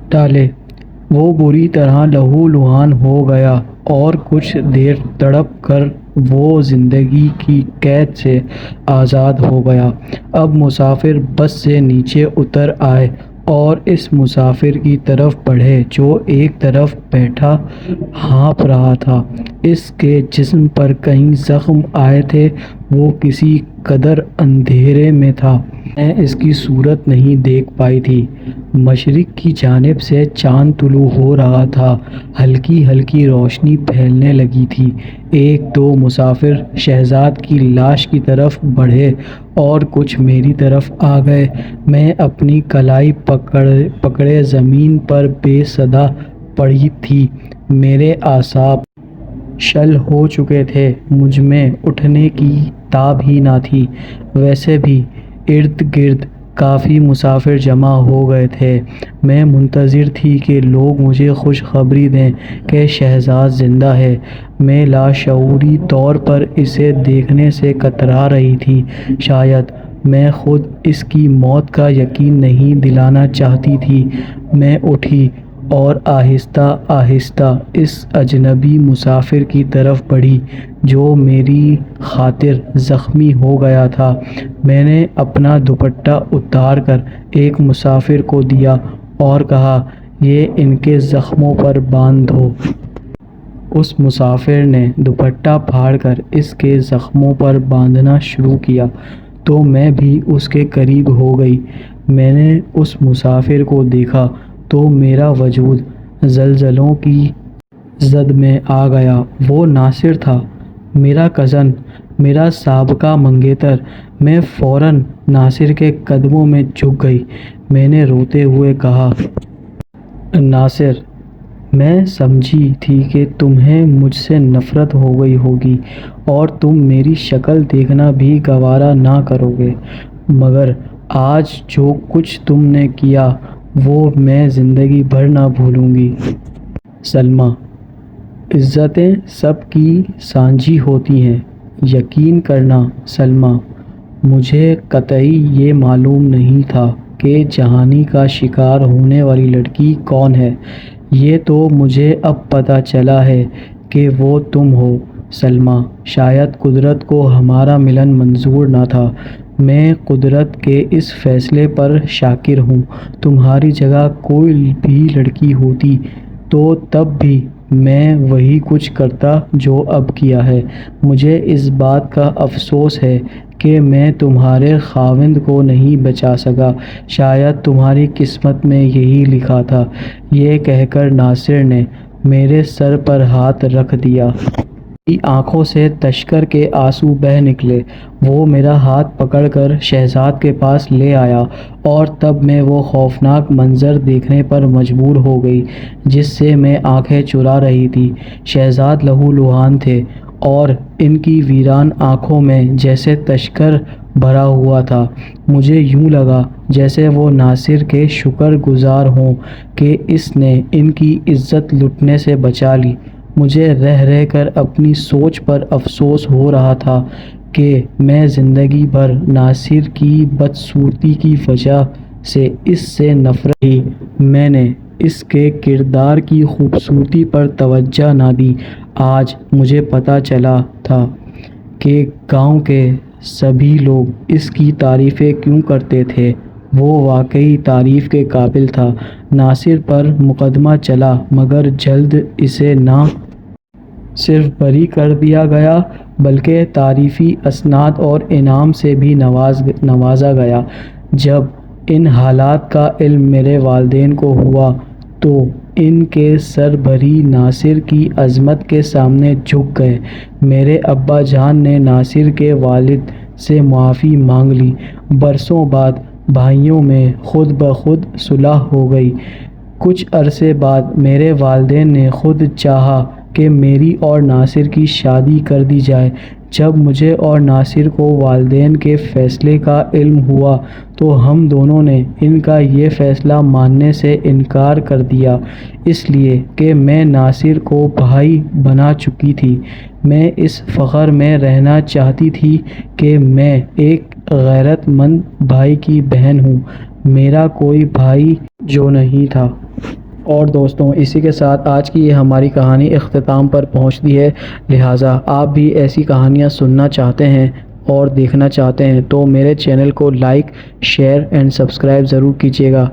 ڈالے۔ وہ بری طرح لہو لہان ہو گیا اور کچھ دیر تڑپ کر وہ زندگی کی قید سے آزاد ہو گیا۔ اب مسافر بس سے نیچے اتر آئے اور اس مسافر کی طرف بڑھے جو ایک طرف بیٹھا ہانپ رہا تھا۔ اس کے جسم پر کئی زخم آئے تھے، وہ کسی قدر اندھیرے میں تھا، میں اس کی صورت نہیں دیکھ پائی تھی۔ مشرق کی جانب سے چاند طلوع ہو رہا تھا، ہلکی ہلکی روشنی پھیلنے لگی تھی۔ ایک دو مسافر شہزاد کی لاش کی طرف بڑھے اور کچھ میری طرف آ گئے۔ میں اپنی کلائی پکڑے زمین پر بے صدا پڑی تھی، میرے اعصاب شل ہو چکے تھے، مجھ میں اٹھنے کی تاب ہی نہ تھی۔ ویسے بھی ارد گرد کافی مسافر جمع ہو گئے تھے۔ میں منتظر تھی کہ لوگ مجھے خوشخبری دیں کہ شہزاد زندہ ہے۔ میں لاشعوری طور پر اسے دیکھنے سے کترا رہی تھی، شاید میں خود اس کی موت کا یقین نہیں دلانا چاہتی تھی۔ میں اٹھی اور آہستہ آہستہ اس اجنبی مسافر کی طرف بڑھی جو میری خاطر زخمی ہو گیا تھا۔ میں نے اپنا دوپٹہ اتار کر ایک مسافر کو دیا اور کہا، یہ ان کے زخموں پر باندھ دو۔ اس مسافر نے دوپٹہ پھاڑ کر اس کے زخموں پر باندھنا شروع کیا تو میں بھی اس کے قریب ہو گئی۔ میں نے اس مسافر کو دیکھا تو میرا وجود زلزلوں کی زد میں آ گیا۔ وہ ناصر تھا، میرا کزن، میرا سابقہ منگیتر۔ میں فوراً ناصر کے قدموں میں جھک گئی۔ میں نے روتے ہوئے کہا، ناصر، میں سمجھی تھی کہ تمہیں مجھ سے نفرت ہو گئی ہوگی اور تم میری شکل دیکھنا بھی گوارا نہ کرو گے، مگر آج جو کچھ تم نے کیا وہ میں زندگی بھر نہ بھولوں گی۔ سلمیٰ، عزتیں سب کی سانجھی ہوتی ہیں۔ یقین کرنا سلمیٰ، مجھے قطعی یہ معلوم نہیں تھا کہ جہانی کا شکار ہونے والی لڑکی کون ہے۔ یہ تو مجھے اب پتہ چلا ہے کہ وہ تم ہو سلمیٰ۔ شاید قدرت کو ہمارا ملن منظور نہ تھا۔ میں قدرت کے اس فیصلے پر شاکر ہوں۔ تمہاری جگہ کوئی بھی لڑکی ہوتی تو تب بھی میں وہی کچھ کرتا جو اب کیا ہے۔ مجھے اس بات کا افسوس ہے کہ میں تمہارے خاوند کو نہیں بچا سکا، شاید تمہاری قسمت میں یہی لکھا تھا۔ یہ کہہ کر ناصر نے میرے سر پر ہاتھ رکھ دیا۔ میری آنکھوں سے تشکر کے آنسو بہہ نکلے۔ وہ میرا ہاتھ پکڑ کر شہزاد کے پاس لے آیا اور تب میں وہ خوفناک منظر دیکھنے پر مجبور ہو گئی جس سے میں آنکھیں چرا رہی تھی۔ شہزاد لہو لہان تھے اور ان کی ویران آنکھوں میں جیسے تشکر بھرا ہوا تھا۔ مجھے یوں لگا جیسے وہ ناصر کے شکر گزار ہوں کہ اس نے ان کی عزت لٹنے سے بچا لی۔ مجھے رہ رہ کر اپنی سوچ پر افسوس ہو رہا تھا کہ میں زندگی بھر ناصر کی بدصورتی کی وجہ سے اس سے نفرت کی۔ میں نے اس کے کردار کی خوبصورتی پر توجہ نہ دی۔ آج مجھے پتہ چلا تھا کہ گاؤں کے سبھی لوگ اس کی تعریفیں کیوں کرتے تھے۔ وہ واقعی تعریف کے قابل تھا۔ ناصر پر مقدمہ چلا مگر جلد اسے نہ صرف بری کر دیا گیا بلکہ تعریفی اسناد اور انعام سے بھی نوازا گیا۔ جب ان حالات کا علم میرے والدین کو ہوا تو ان کے سر بھری ناصر کی عظمت کے سامنے جھک گئے۔ میرے ابا جان نے ناصر کے والد سے معافی مانگ لی۔ برسوں بعد بھائیوں میں خود بخود صلح ہو گئی۔ کچھ عرصے بعد میرے والدین نے خود چاہا کہ میری اور ناصر کی شادی کر دی جائے۔ جب مجھے اور ناصر کو والدین کے فیصلے کا علم ہوا تو ہم دونوں نے ان کا یہ فیصلہ ماننے سے انکار کر دیا، اس لیے کہ میں ناصر کو بھائی بنا چکی تھی۔ میں اس فخر میں رہنا چاہتی تھی کہ میں ایک غیرت مند بھائی کی بہن ہوں۔ میرا کوئی بھائی جو نہیں تھا۔ اور دوستوں اسی کے ساتھ آج کی یہ ہماری کہانی اختتام پر پہنچتی ہے، لہٰذا آپ بھی ایسی کہانیاں سننا چاہتے ہیں اور دیکھنا چاہتے ہیں تو میرے چینل کو لائک، شیئر اینڈ سبسکرائب ضرور کیجیے گا۔